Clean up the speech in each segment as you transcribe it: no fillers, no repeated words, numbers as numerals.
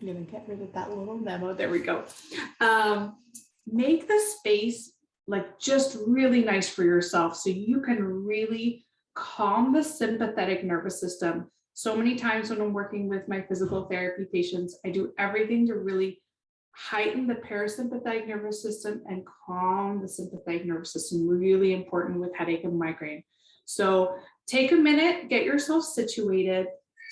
I'm gonna get rid of that little memo. There we go. Make the space like just really nice for yourself so you can really calm the sympathetic nervous system. So many times when I'm working with my physical therapy patients, I do everything to really heighten the parasympathetic nervous system and calm the sympathetic nervous system. Really important with headache and migraine. So take a minute, get yourself situated.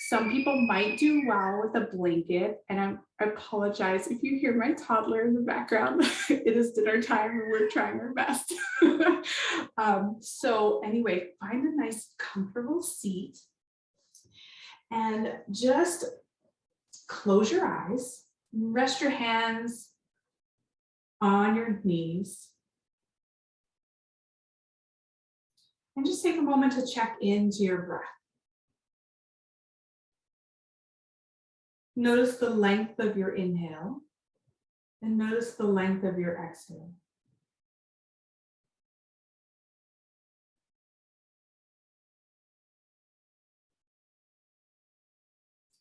Some people might do well with a blanket, and I apologize if you hear my toddler in the background. It is dinner time and we're trying our best. So anyway, find a nice comfortable seat and just close your eyes, rest your hands on your knees, and just take a moment to check into your breath. Notice the length of your inhale and notice the length of your exhale.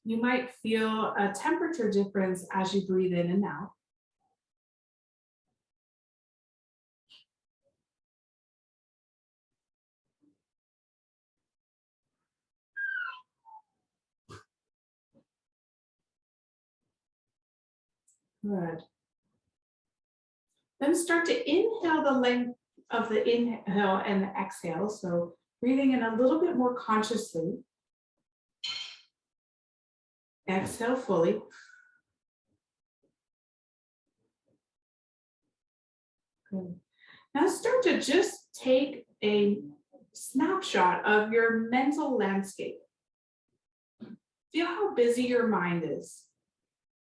You might feel a temperature difference as you breathe in and out. Good. Then start to inhale the length of the inhale and the exhale. So breathing in a little bit more consciously. Exhale fully. Good. Now start to just take a snapshot of your mental landscape. Feel how busy your mind is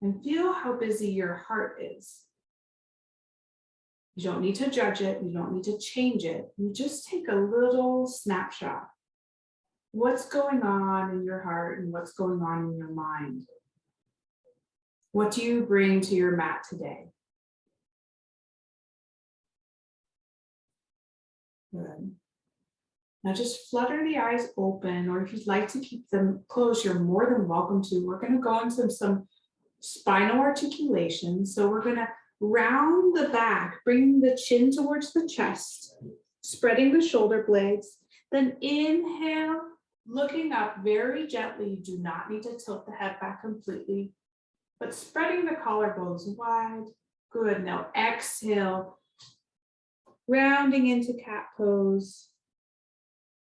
and feel how busy your heart is. You don't need to judge it. You don't need to change it. You just take a little snapshot. What's going on in your heart and what's going on in your mind? What do you bring to your mat today? Good. Now just flutter the eyes open, or if you'd like to keep them closed, you're more than welcome to. We're going to go into some spinal articulation. So we're going to round the back, bring the chin towards the chest, spreading the shoulder blades. Then inhale, looking up very gently. You do not need to tilt the head back completely, but spreading the collarbones wide. Good. Now exhale, rounding into cat pose.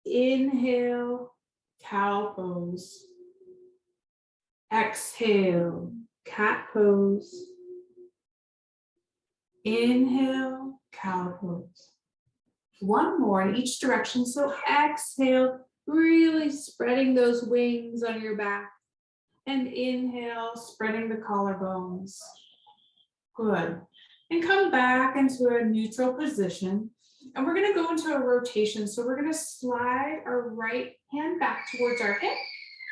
Inhale, cow pose. Exhale, cat pose. Inhale, cow pose. One more in each direction. So exhale, really spreading those wings on your back. And inhale, spreading the collarbones. Good. And come back into a neutral position. And we're going to go into a rotation. So we're going to slide our right hand back towards our hip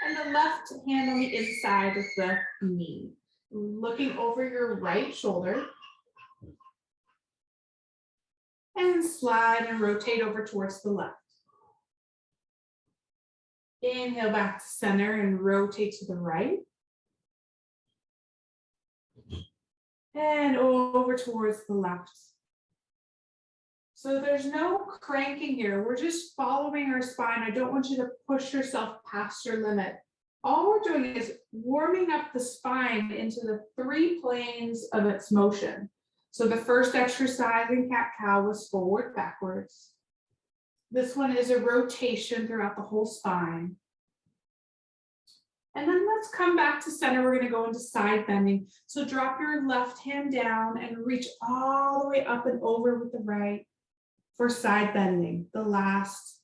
and the left hand on the inside of the knee. Looking over your right shoulder. And slide and rotate over towards the left. Inhale back to center and rotate to the right. And over towards the left. So there's no cranking here. We're just following our spine. I don't want you to push yourself past your limit. All we're doing is warming up the spine into the 3 planes of its motion. So the first exercise in cat-cow was forward, backwards. This one is a rotation throughout the whole spine. And then let's come back to center. We're going to go into side bending. So drop your left hand down and reach all the way up and over with the right for side bending. The last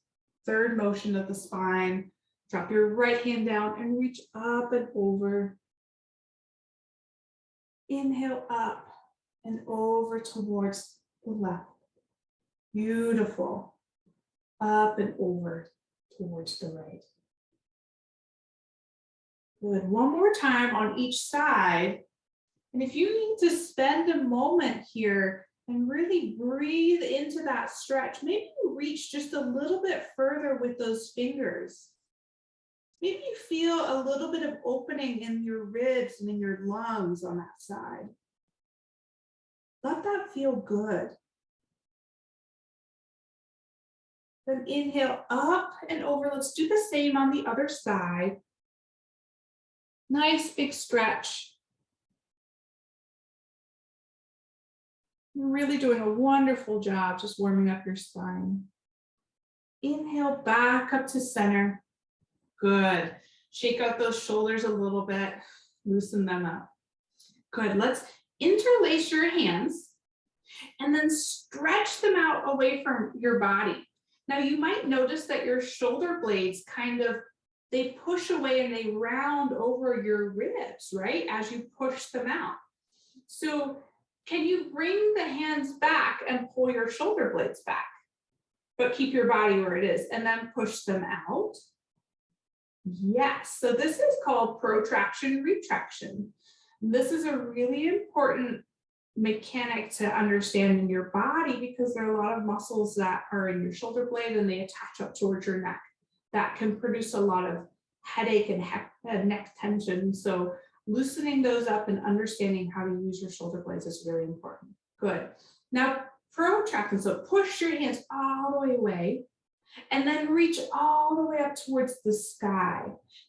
third motion of the spine. Drop your right hand down and reach up and over. Inhale up and over towards the left. Beautiful. Up and over towards the right. Good. One more time on each side. And if you need to spend a moment here and really breathe into that stretch, maybe you reach just a little bit further with those fingers. Maybe you feel a little bit of opening in your ribs and in your lungs on that side. Let that feel good. Then inhale up and over. Let's do the same on the other side. Nice big stretch. You're really doing a wonderful job just warming up your spine. Inhale back up to center. Good. Shake out those shoulders a little bit. Loosen them up. Good. Let's interlace your hands and then stretch them out away from your body. Now you might notice that your shoulder blades they push away and they round over your ribs, right? As you push them out. So can you bring the hands back and pull your shoulder blades back, but keep your body where it is and then push them out? Yes, so this is called protraction rejection. This is a really important mechanic to understand in your body because there are a lot of muscles that are in your shoulder blade and they attach up towards your neck. That can produce a lot of headache and neck tension. So loosening those up and understanding how to use your shoulder blades is really important. Good. Now, protracting, so push your hands all the way away and then reach all the way up towards the sky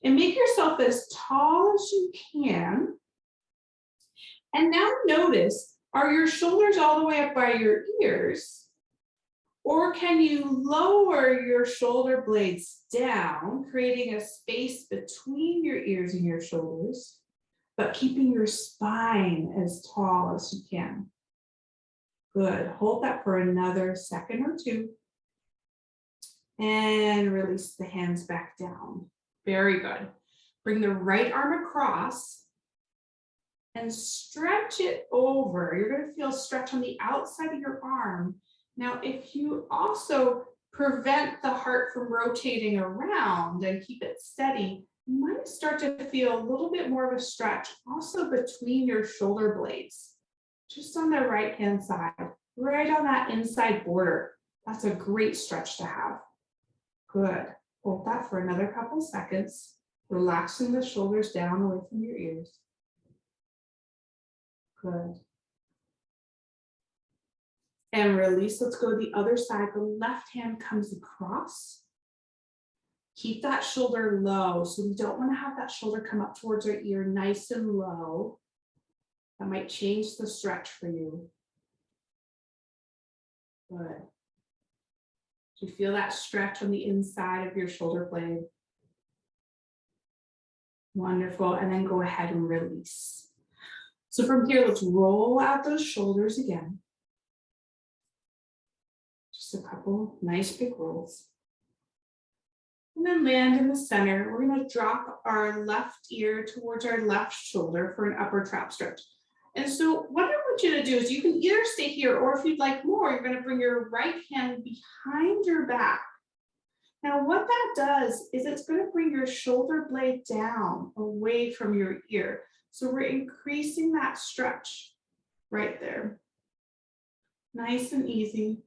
and make yourself as tall as you can. And now notice, are your shoulders all the way up by your ears? Or can you lower your shoulder blades down, creating a space between your ears and your shoulders, but keeping your spine as tall as you can? Good. Hold that for another second or two. And release the hands back down. Very good. Bring the right arm across and stretch it over. You're going to feel stretch on the outside of your arm. Now, if you also prevent the heart from rotating around and keep it steady, you might start to feel a little bit more of a stretch also between your shoulder blades, just on the right-hand side, right on that inside border. That's a great stretch to have. Good. Hold that for another couple seconds, relaxing the shoulders down away from your ears. Good. And release. Let's go to the other side. The left hand comes across. Keep that shoulder low. So we don't want to have that shoulder come up towards our ear, nice and low. That might change the stretch for you. Good. Do you feel that stretch on the inside of your shoulder blade? Wonderful. And then go ahead and release. So from here, let's roll out those shoulders again. Just a couple nice big rolls. And then land in the center. We're going to drop our left ear towards our left shoulder for an upper trap stretch. And so what I want you to do is you can either stay here, or if you'd like more, you're going to bring your right hand behind your back. Now what that does is it's going to bring your shoulder blade down away from your ear. So we're increasing that stretch right there. Nice and easy.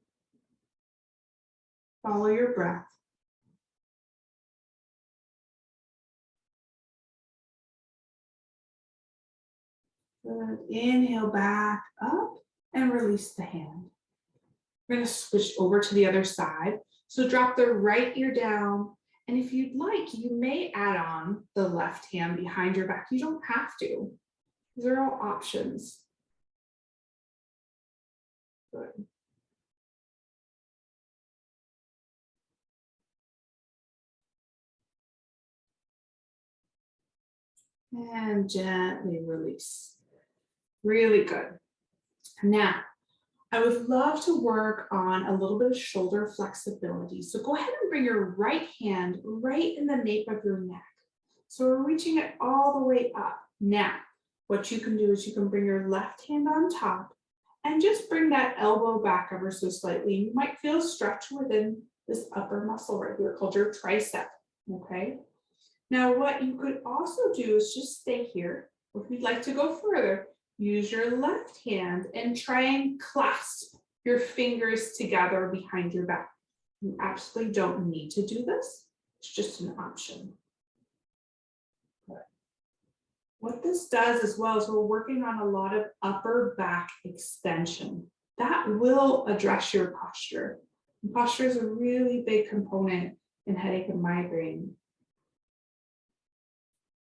Follow your breath. Good. Inhale back up and release the hand. We're going to switch over to the other side. So drop the right ear down. And if you'd like, you may add on the left hand behind your back. You don't have to. These are all options. Good. And gently release. Really good. Now, I would love to work on a little bit of shoulder flexibility. So go ahead and bring your right hand right in the nape of your neck. So we're reaching it all the way up. Now, what you can do is you can bring your left hand on top and just bring that elbow back ever so slightly. You might feel a stretch within this upper muscle right here called your tricep, okay? Now, what you could also do is just stay here. If you'd like to go further, use your left hand and try and clasp your fingers together behind your back. You absolutely don't need to do this. It's just an option. What this does as well is we're working on a lot of upper back extension. That will address your posture. And posture is a really big component in headache and migraine.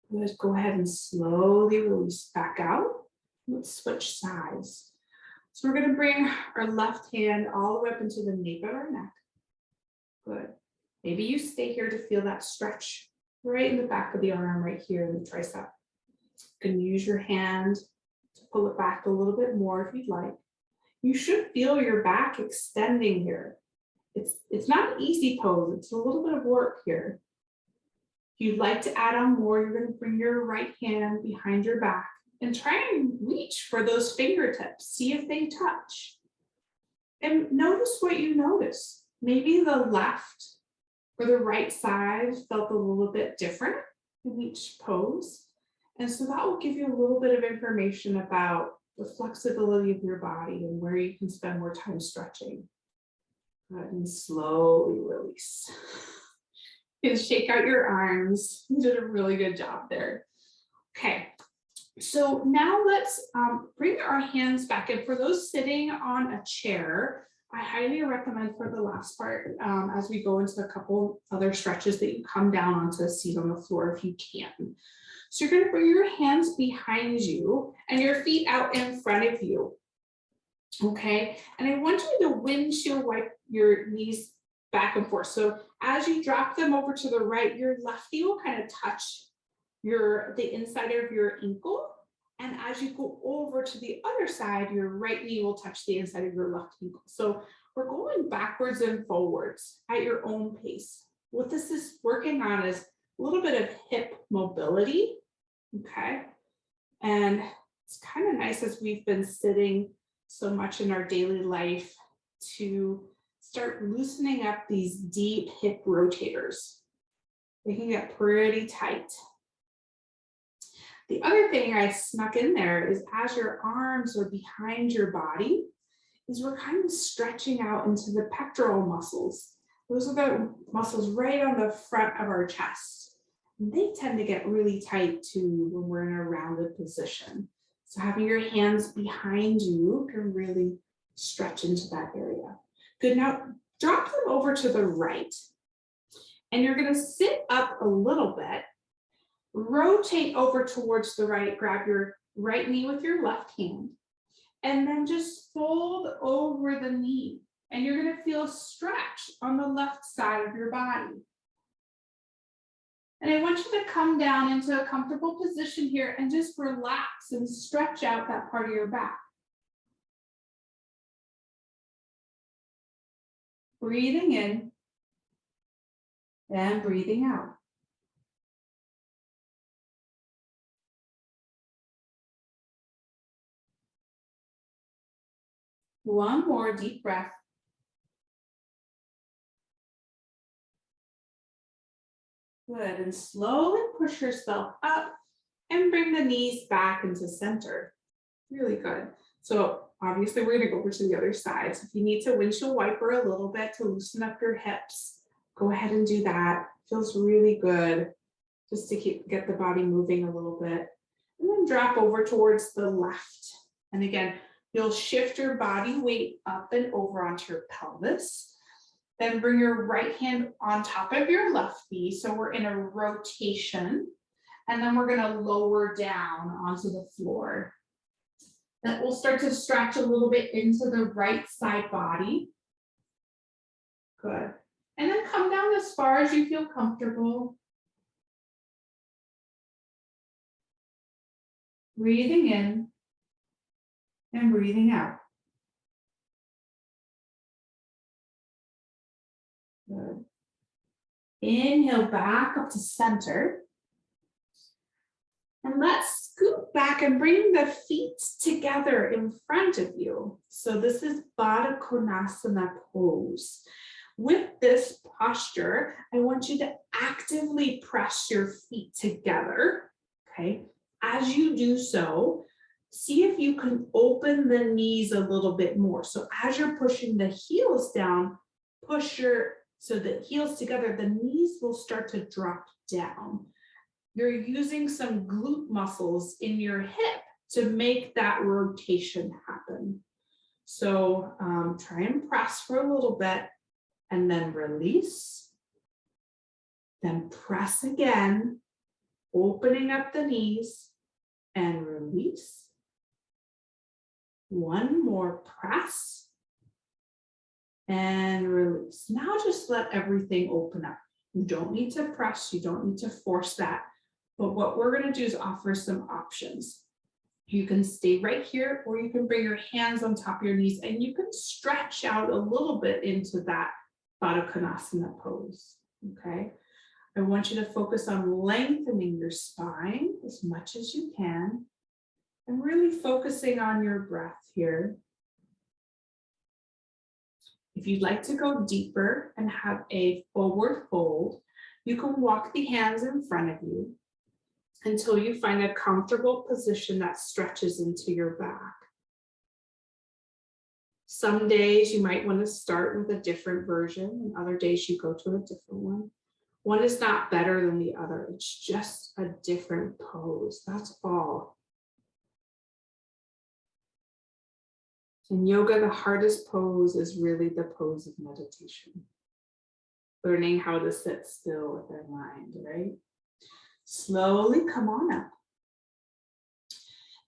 Let's go ahead and slowly release back out. Let's switch sides. So we're going to bring our left hand all the way up into the nape of our neck. Good. Maybe you stay here to feel that stretch right in the back of the arm, right here in the tricep. You can use your hand to pull it back a little bit more if you'd like. You should feel your back extending here. It's not an easy pose. It's a little bit of work here. If you'd like to add on more, you're going to bring your right hand behind your back and try and reach for those fingertips. See if they touch. And notice what you notice. Maybe the left or the right side felt a little bit different in each pose. And so that will give you a little bit of information about the flexibility of your body and where you can spend more time stretching. And slowly release. You can shake out your arms. You did a really good job there. Okay, so now let's bring our hands back in. For those sitting on a chair, I highly recommend for the last part, as we go into a couple other stretches, that you come down onto a seat on the floor if you can. So you're going to bring your hands behind you and your feet out in front of you. Okay, and I want you to windshield wipe your knees back and forth. So as you drop them over to the right, your left knee will kind of touch the inside of your ankle. And as you go over to the other side, your right knee will touch the inside of your left ankle. So we're going backwards and forwards at your own pace. What this is working on is a little bit of hip mobility. Okay, and it's kind of nice as we've been sitting so much in our daily life to start loosening up these deep hip rotators. They can get pretty tight. The other thing I snuck in there is as your arms are behind your body, is we're kind of stretching out into the pectoral muscles. Those are the muscles right on the front of our chest. And they tend to get really tight too when we're in a rounded position. So having your hands behind you can really stretch into that area. Good, now drop them over to the right. And you're gonna sit up a little bit, rotate over towards the right, grab your right knee with your left hand, and then just fold over the knee. And you're gonna feel a stretch on the left side of your body. And I want you to come down into a comfortable position here and just relax and stretch out that part of your back. Breathing in and breathing out. One more deep breath. Good, and slowly push yourself up and bring the knees back into center. Really good. So obviously we're gonna go over to the other side. So if you need to windshield wiper a little bit to loosen up your hips, go ahead and do that. Feels really good just to get the body moving a little bit. And then drop over towards the left. And again, you'll shift your body weight up and over onto your pelvis. Then bring your right hand on top of your left knee. So we're in a rotation. And then we're gonna lower down onto the floor. Then we'll start to stretch a little bit into the right side body. Good. And then come down as far as you feel comfortable. Breathing in and breathing out. Good. Inhale back up to center. And let's scoot back and bring the feet together in front of you. So this is Badakanasana Pose. With this posture, I want you to actively press your feet together, okay? As you do so, see if you can open the knees a little bit more. So as you're pushing the heels down, so the heels together, the knees will start to drop down. you're using some glute muscles in your hip to make that rotation happen. So try and press for a little bit and then release. Then press again, opening up the knees and release. One more press and release. Now just let everything open up. You don't need to press, you don't need to force that. But what we're going to do is offer some options. You can stay right here, or you can bring your hands on top of your knees and you can stretch out a little bit into that Badakanasana pose, okay? I want you to focus on lengthening your spine as much as you can and really focusing on your breath here. If you'd like to go deeper and have a forward fold, you can walk the hands in front of you until you find a comfortable position that stretches into your back. Some days you might want to start with a different version, and other days you go to a different one. One is not better than the other. It's just a different pose. That's all. In yoga, the hardest pose is really the pose of meditation. Learning how to sit still with our mind, right? Slowly come on up.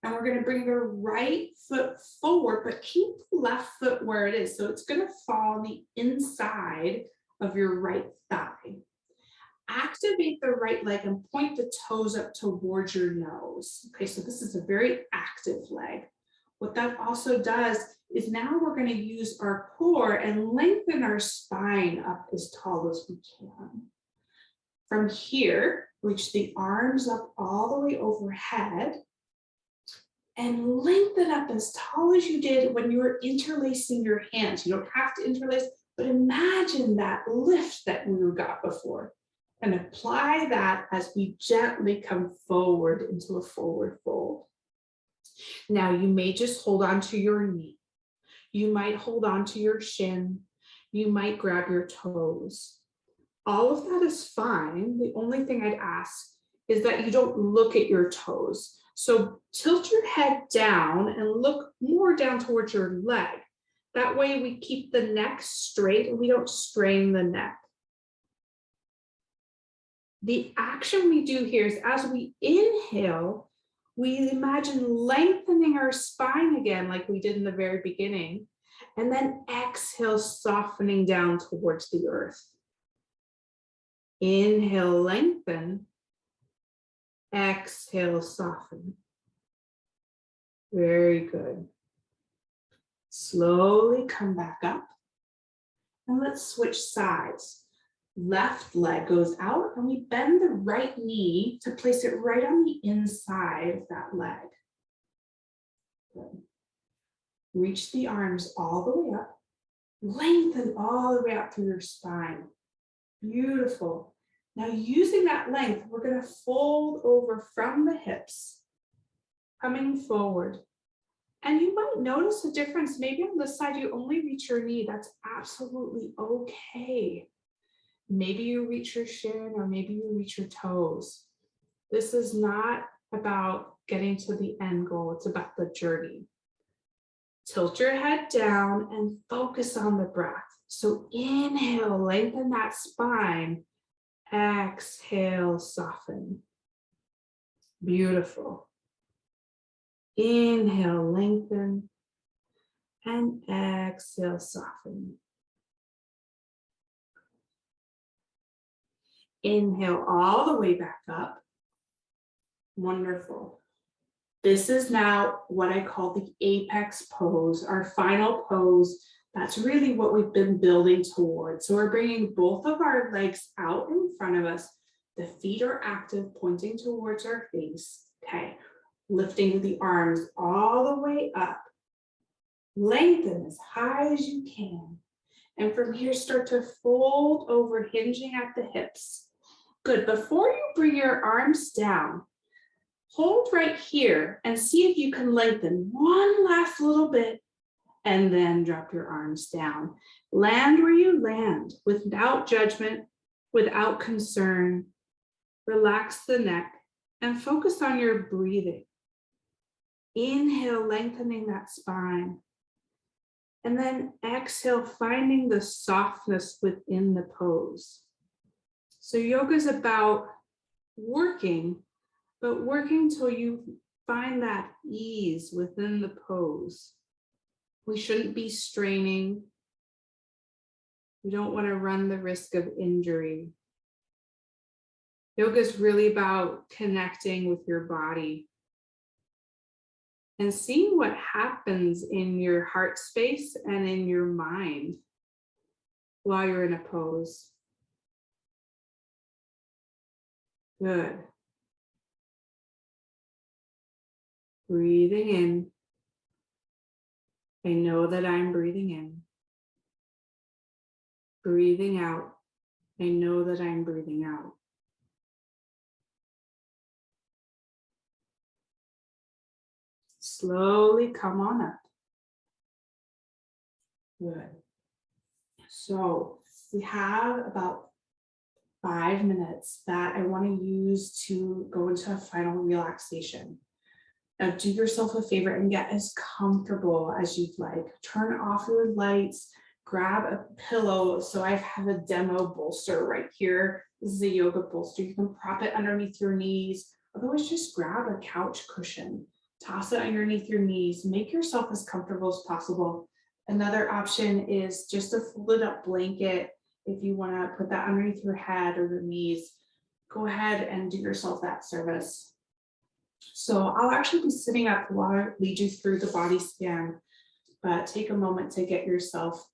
And we're going to bring the right foot forward, but keep the left foot where it is. So it's going to fall on the inside of your right thigh. Activate the right leg and point the toes up towards your nose. Okay, so this is a very active leg. What that also does is now we're going to use our core and lengthen our spine up as tall as we can. From here, reach the arms up all the way overhead and lengthen up as tall as you did when you were interlacing your hands. You don't have to interlace, but imagine that lift that we got before. And apply that as we gently come forward into a forward fold. Now you may just hold on to your knee. You might hold on to your shin. You might grab your toes. All of that is fine. The only thing I'd ask is that you don't look at your toes. So tilt your head down and look more down towards your leg. That way we keep the neck straight and we don't strain the neck. The action we do here is as we inhale, we imagine lengthening our spine again like we did in the very beginning, and then exhale, softening down towards the earth. Inhale, lengthen. Exhale, soften. Very good. Slowly come back up, and let's switch sides. Left leg goes out and we bend the right knee to place it right on the inside of that leg. Good. Reach the arms all the way up. Lengthen all the way up through your spine. Beautiful. Now using that length, we're going to fold over from the hips, coming forward. And you might notice a difference. Maybe on this side, you only reach your knee. That's absolutely okay. Maybe you reach your shin or maybe you reach your toes. This is not about getting to the end goal. It's about the journey. Tilt your head down and focus on the breath. So inhale, lengthen that spine. Exhale, soften. Beautiful. Inhale, lengthen. And exhale, soften. Inhale all the way back up. Wonderful. This is now what I call the apex pose, our final pose. That's really what we've been building towards. So we're bringing both of our legs out in front of us. The feet are active, pointing towards our face. Okay, lifting the arms all the way up. Lengthen as high as you can. And from here, start to fold over, hinging at the hips. Good. Before you bring your arms down, hold right here and see if you can lengthen one last little bit and then drop your arms down. Land where you land without judgment, without concern. Relax the neck and focus on your breathing. Inhale, lengthening that spine. And then exhale, finding the softness within the pose. So yoga is about working, but working till you find that ease within the pose. We shouldn't be straining. We don't want to run the risk of injury. Yoga is really about connecting with your body and seeing what happens in your heart space and in your mind while you're in a pose. Good. Breathing in. I know that I'm breathing in. Breathing out. I know that I'm breathing out. Slowly come on up. Good. So we have about 5 minutes that I want to use to go into a final relaxation. Now do yourself a favor and get as comfortable as you'd like. Turn off your lights, grab a pillow. So I have a demo bolster right here. This is a yoga bolster. You can prop it underneath your knees. Otherwise, just grab a couch cushion, toss it underneath your knees, make yourself as comfortable as possible. Another option is just a folded up blanket. If you want to put that underneath your head or your knees, go ahead and do yourself that service. So I'll actually be sitting up while I lead you through the body scan, but take a moment to get yourself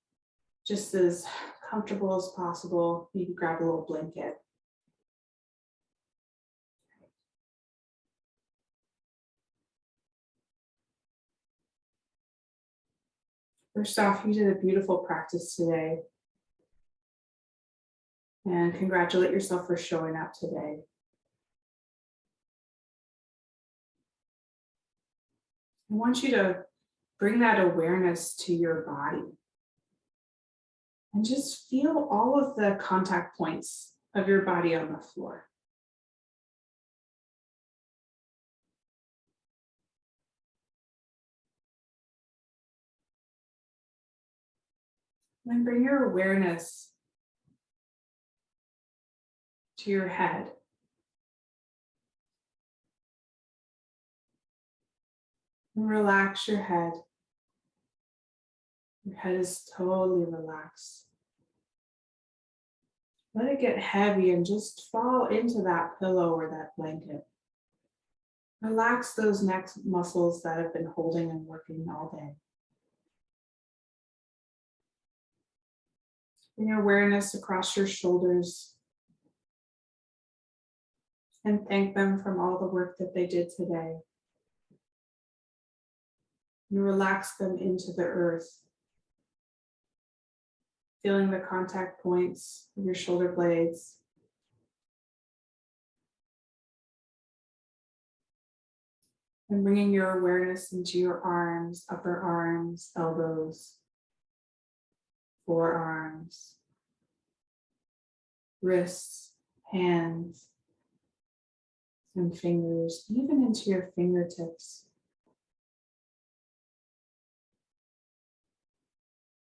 just as comfortable as possible. Maybe grab a little blanket. First off, you did a beautiful practice today. And congratulate yourself for showing up today. I want you to bring that awareness to your body and just feel all of the contact points of your body on the floor. Then bring your awareness to your head. And relax your head. Your head is totally relaxed. Let it get heavy and just fall into that pillow or that blanket. Relax those neck muscles that have been holding and working all day. Bring your awareness across your shoulders and thank them from all the work that they did today. You relax them into the earth, feeling the contact points of your shoulder blades. And bringing your awareness into your arms, upper arms, elbows, forearms, wrists, hands, and fingers, even into your fingertips.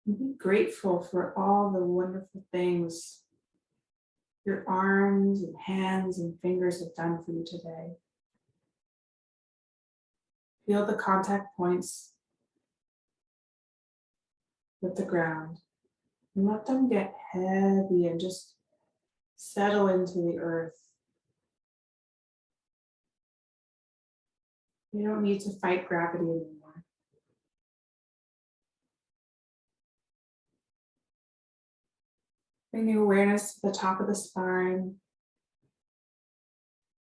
And be grateful for all the wonderful things your arms and hands and fingers have done for you today. Feel the contact points with the ground and let them get heavy and just settle into the earth. You don't need to fight gravity anymore. Bring your awareness to the top of the spine,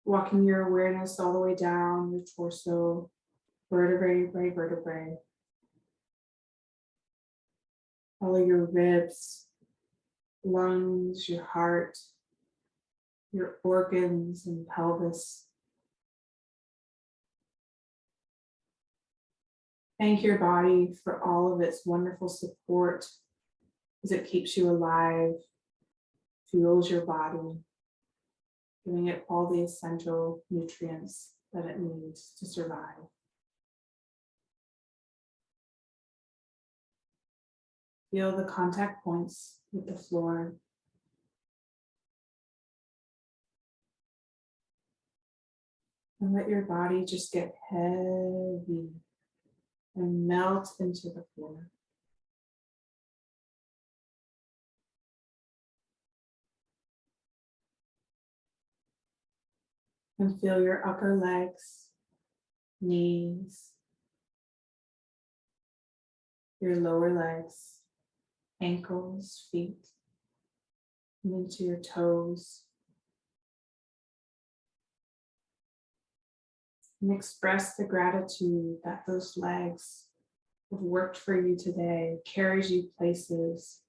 walking your awareness all the way down your torso, vertebrae by vertebrae. Follow your ribs, lungs, your heart, your organs and pelvis. Thank your body for all of its wonderful support as it keeps you alive, fuels your body, giving it all the essential nutrients that it needs to survive. Feel the contact points with the floor. And let your body just get heavy and melt into the floor. And feel your upper legs, knees, your lower legs, ankles, feet, and into your toes. And express the gratitude that those legs have worked for you today, carries you places,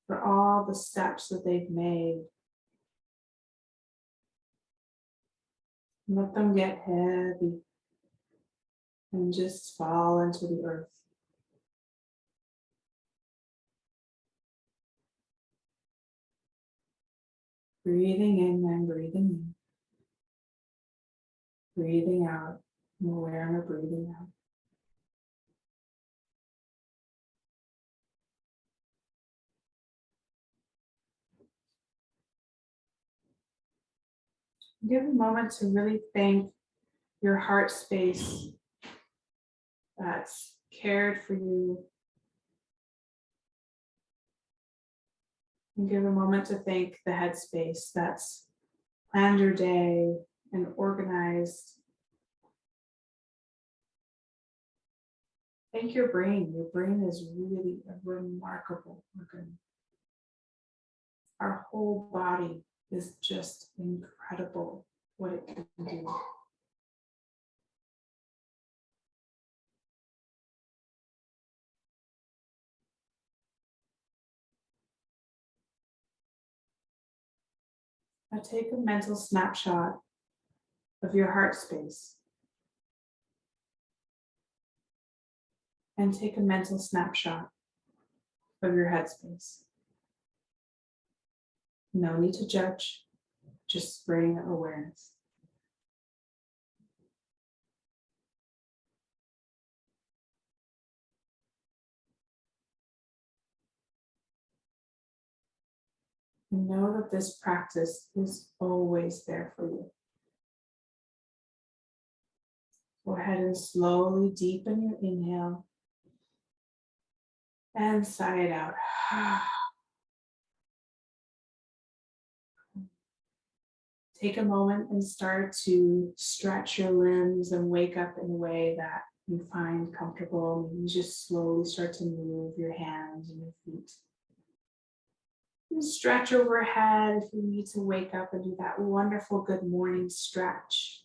for all the steps that they've made. Let them get heavy and just fall into the earth. Breathing in and breathing in. Breathing out, and aware of breathing out. Give a moment to really thank your heart space that's cared for you. And give a moment to thank the head space that's planned your day and organized. Thank your brain. Your brain is really a remarkable organ. Our whole body is just incredible what it can do. Now take a mental snapshot of your heart space. And take a mental snapshot of your head space. No need to judge, just bring awareness. And know that this practice is always there for you. Go ahead and slowly deepen your inhale and sigh it out. Take a moment and start to stretch your limbs and wake up in a way that you find comfortable. You just slowly start to move your hands and your feet. And stretch overhead if you need to wake up and do that wonderful good morning stretch.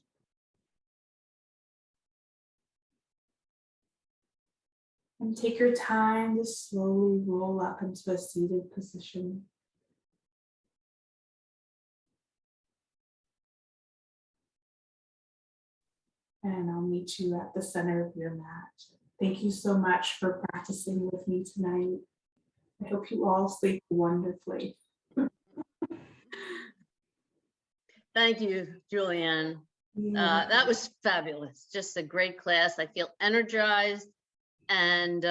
And take your time to slowly roll up into a seated position. And I'll meet you at the center of your mat. Thank you so much for practicing with me tonight. I hope you all sleep wonderfully. Thank you, Juliana. That was fabulous. Just a great class. I feel energized and